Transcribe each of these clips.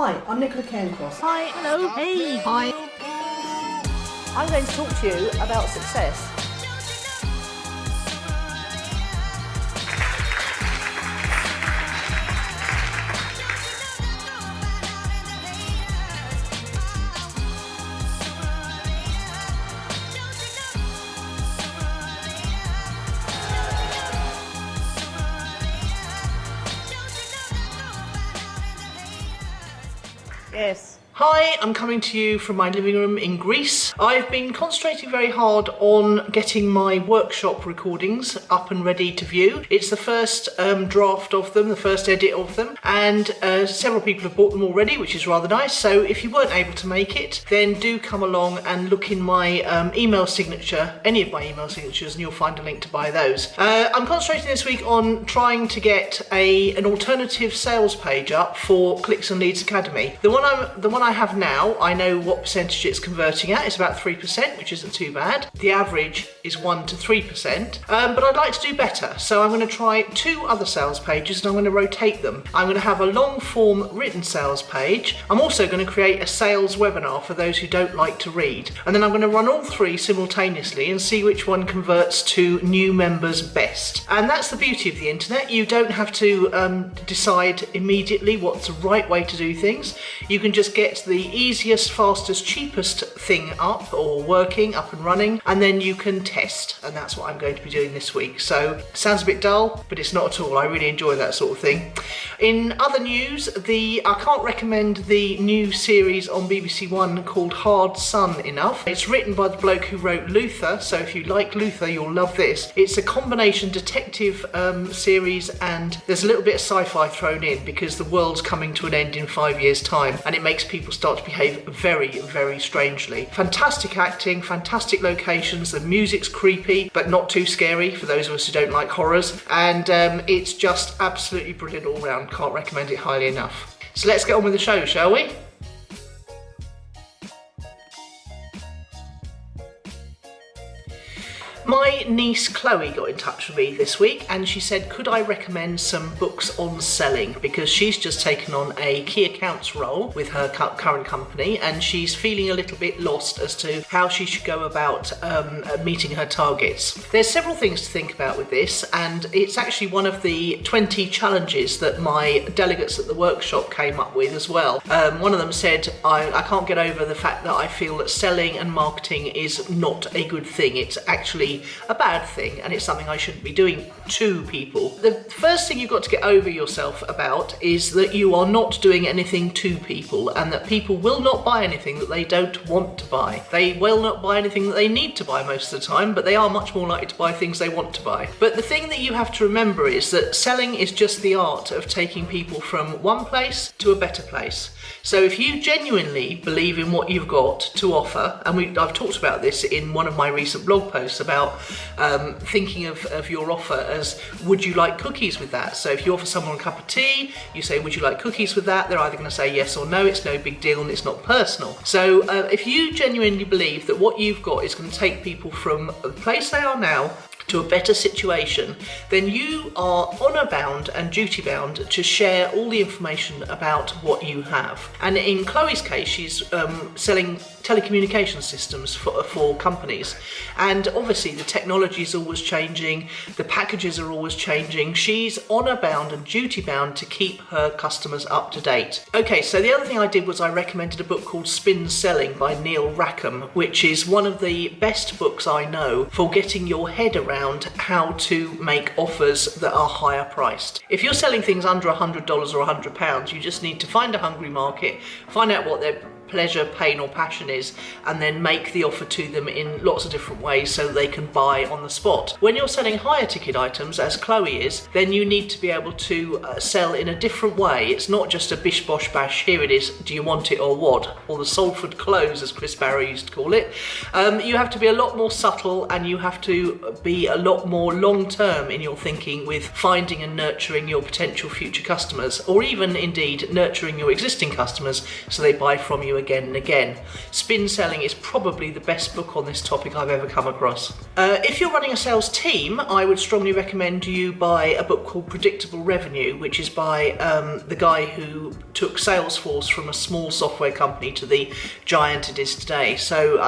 Hi, I'm Nicola Cairncross. Hi, hello, hey, hi. I'm going to talk to you about success. Yes. Hi, I'm coming to you from my living room in Greece. I've been concentrating very hard on getting my workshop recordings up and ready to view. It's the first draft of them, the first edit of them, and several people have bought them already, which is rather nice. So if you weren't able to make it, then do come along and look in my email signature, any of my email signatures, and you'll find a link to buy those. I'm concentrating this week on trying to get an alternative sales page up for Clicks and Leads Academy. The one I have now, I know what percentage it's converting at. It's about 3%, which isn't too bad. The average is 1 to 3%, but I'd like to do better. So I'm going to try 2 other sales pages and I'm going to rotate them. I'm going to have a long form written sales page. I'm also going to create a sales webinar for those who don't like to read. And then I'm going to run all 3 simultaneously and see which one converts to new members best. And that's the beauty of the internet. You don't have to decide immediately what's the right way to do things. You can just get the easiest, fastest, cheapest thing up or working, up and running, and then you can test. And that's what I'm going to be doing this week. So sounds a bit dull, but it's not at all. I really enjoy that sort of thing. In other news, I can't recommend the new series on BBC One called Hard Sun enough. It's written by the bloke who wrote Luther, so if you like Luther, you'll love this. It's a combination detective series, and there's a little bit of sci-fi thrown in because the world's coming to an end in 5 years' time, and it makes people start to behave very, very strangely. Fantastic acting, fantastic locations, the music's creepy but not too scary for those of us who don't like horrors, and it's just absolutely brilliant all round. Can't recommend it highly enough. So let's get on with the show, shall we? My niece Chloe got in touch with me this week and she said, could I recommend some books on selling, because she's just taken on a key accounts role with her current company and she's feeling a little bit lost as to how she should go about meeting her targets. There's several things to think about with this, and it's actually one of the 20 challenges that my delegates at the workshop came up with as well. One of them said, I can't get over the fact that I feel that selling and marketing is not a good thing. It's actually a bad thing, and it's something I shouldn't be doing to people. The first thing you've got to get over yourself about is that you are not doing anything to people, and that people will not buy anything that they don't want to buy. They will not buy anything that they need to buy most of the time, but they are much more likely to buy things they want to buy. But the thing that you have to remember is that selling is just the art of taking people from one place to a better place. So if you genuinely believe in what you've got to offer, and I've talked about this in one of my recent blog posts about thinking of your offer as, would you like cookies with that? So if you offer someone a cup of tea, you say, would you like cookies with that? They're either going to say yes or no. It's no big deal and it's not personal. So if you genuinely believe that what you've got is going to take people from the place they are now to a better situation, then you are honour bound and duty bound to share all the information about what you have. And in Chloe's case, she's selling telecommunication systems for companies, and obviously the technology is always changing, the packages are always changing. She's honour bound and duty bound to keep her customers up to date. Okay, so the other thing I did was I recommended a book called Spin Selling by Neil Rackham, which is one of the best books I know for getting your head around how to make offers that are higher priced. If you're selling things under $100 or £100, you just need to find a hungry market, find out what their pleasure, pain or passion is, and then make the offer to them in lots of different ways so they can buy on the spot. When you're selling higher ticket items, as Chloe is, then you need to be able to sell in a different way. It's not just a bish bosh bash, here it is, do you want it or what? Or the Salford close, as Chris Barrow used to call it. You have to be a lot more subtle, and you have to be a lot more long-term in your thinking with finding and nurturing your potential future customers, or even indeed nurturing your existing customers so they buy from you again and again. Spin Selling is probably the best book on this topic I've ever come across. If you're running a sales team, I would strongly recommend you buy a book called Predictable Revenue, which is by the guy who took Salesforce from a small software company to the giant it is today. So,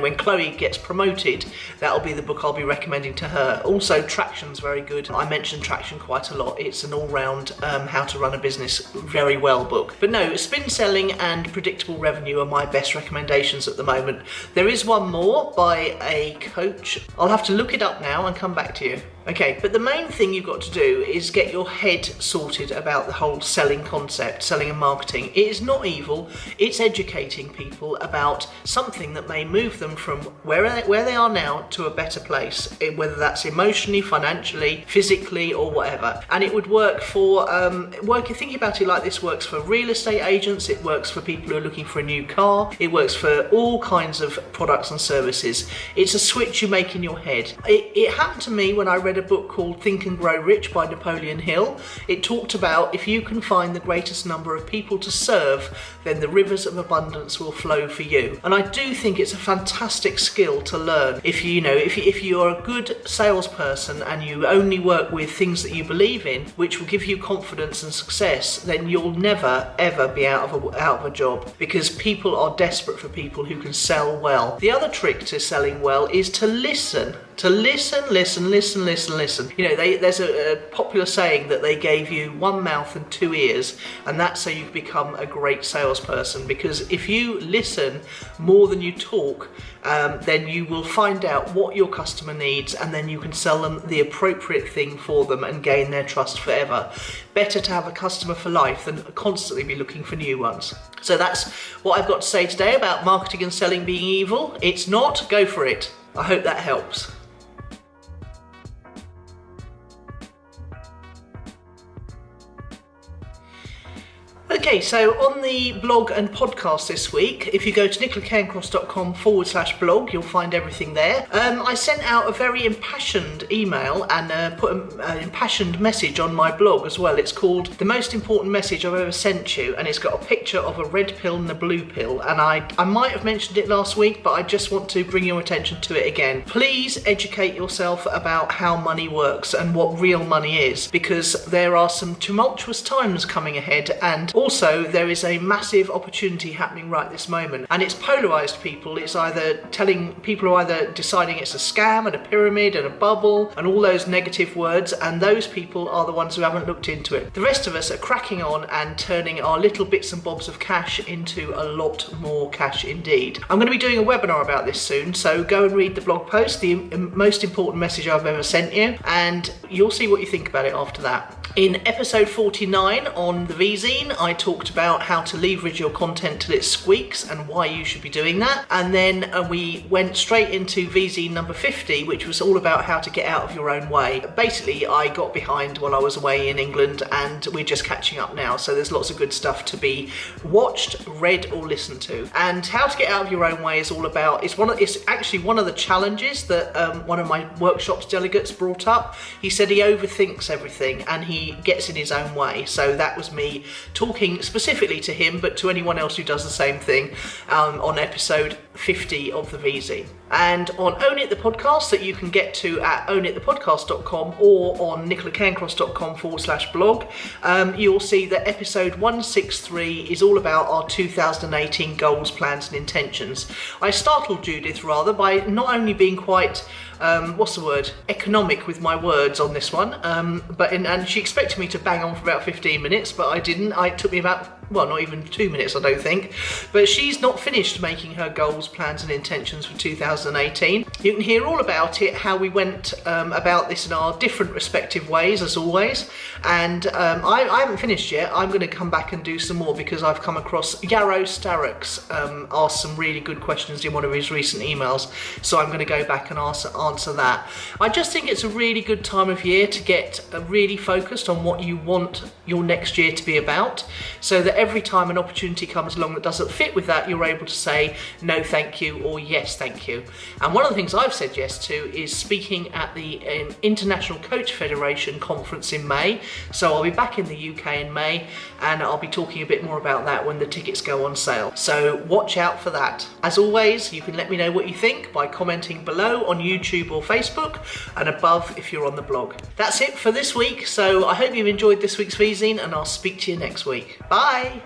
when Chloe gets promoted, that'll be the book I'll be recommending to her. Also, Traction's very good. I mentioned Traction quite a lot. It's an all-round how to run a business very well book. But no, Spin Selling and Predictable Revenue are my best recommendations at the moment. There is one more by a coach. I'll have to look it up now and come back to you. Okay, but the main thing you've got to do is get your head sorted about the whole selling concept, selling and marketing. It is not evil, it's educating people about something that may move them from where they are now to a better place, whether that's emotionally, financially, physically, or whatever. And it would work for, thinking about it like this, works for real estate agents, it works for people who are looking for a new car, it works for all kinds of products and services. It's a switch you make in your head. It happened to me when I read a book called Think and Grow Rich by Napoleon Hill. It talked about if you can find the greatest number of people to serve, then the rivers of abundance will flow for you. And I do think it's a fantastic skill to learn. If you're a good salesperson and you only work with things that you believe in, which will give you confidence and success, then you'll never ever be out of a job, because people are desperate for people who can sell well. The other trick to selling well is to listen. Listen. There's a popular saying that they gave you one mouth and two ears, and that's so you become a great salesperson. Because if you listen more than you talk, then you will find out what your customer needs, and then you can sell them the appropriate thing for them and gain their trust forever. Better to have a customer for life than constantly be looking for new ones. So that's what I've got to say today about marketing and selling being evil. It's not. Go for it. I hope that helps. Okay, so on the blog and podcast this week, if you go to nicolacairncross.com/blog, you'll find everything there. I sent out a very impassioned email and put an impassioned message on my blog as well. It's called The Most Important Message I've Ever Sent You, and it's got a picture of a red pill and a blue pill. And I might have mentioned it last week, but I just want to bring your attention to it again. Please educate yourself about how money works and what real money is, because there are some tumultuous times coming ahead, and also there is a massive opportunity happening right this moment, and it's polarized people. It's either people are either deciding it's a scam and a pyramid and a bubble and all those negative words, and those people are the ones who haven't looked into it. The rest of us are cracking on and turning our little bits and bobs of cash into a lot more cash indeed. I'm going to be doing a webinar about this soon, so go and read the blog post, The Most Important Message I've Ever Sent You, and you'll see what you think about it after that. In episode 49 on the Vzine, I talked about how to leverage your content till it squeaks and why you should be doing that. And then we went straight into Vzine number 50, which was all about how to get out of your own way. Basically, I got behind while I was away in England, and we're just catching up now. So there's lots of good stuff to be watched, read, or listened to. And how to get out of your own way is all about, it's actually one of the challenges that one of my workshops delegates brought up. He said he overthinks everything and he gets in his own way. So that was me talking specifically to him, but to anyone else who does the same thing, on episode 50 of the Vzine. And on Own It the Podcast, that you can get to at ownitthepodcast.com or on nicolacairncross.com/blog, you'll see that episode 163 is all about our 2018 goals, plans and intentions. I startled Judith rather by not only being quite economic with my words on this one, and she expected me to bang on for about 15 minutes, but I didn't. It took me about, not even 2 minutes, I don't think. But she's not finished making her goals, plans and intentions for 2018. You can hear all about it, how we went about this in our different respective ways, as always. And I haven't finished yet. I'm going to come back and do some more, because I've come across Yarrow Starrocks asked some really good questions in one of his recent emails. So I'm going to go back and answer that. I just think it's a really good time of year to get really focused on what you want your next year to be about, so that that every time an opportunity comes along that doesn't fit with that, you're able to say no thank you or yes thank you. And one of the things I've said yes to is speaking at the International Coach Federation conference in May. So I'll be back in the UK in May, and I'll be talking a bit more about that when the tickets go on sale. So watch out for that. As always, you can let me know what you think by commenting below on YouTube or Facebook, and above if you're on the blog. That's it for this week. So I hope you've enjoyed this week's Vzine, and I'll speak to you next week. Bye.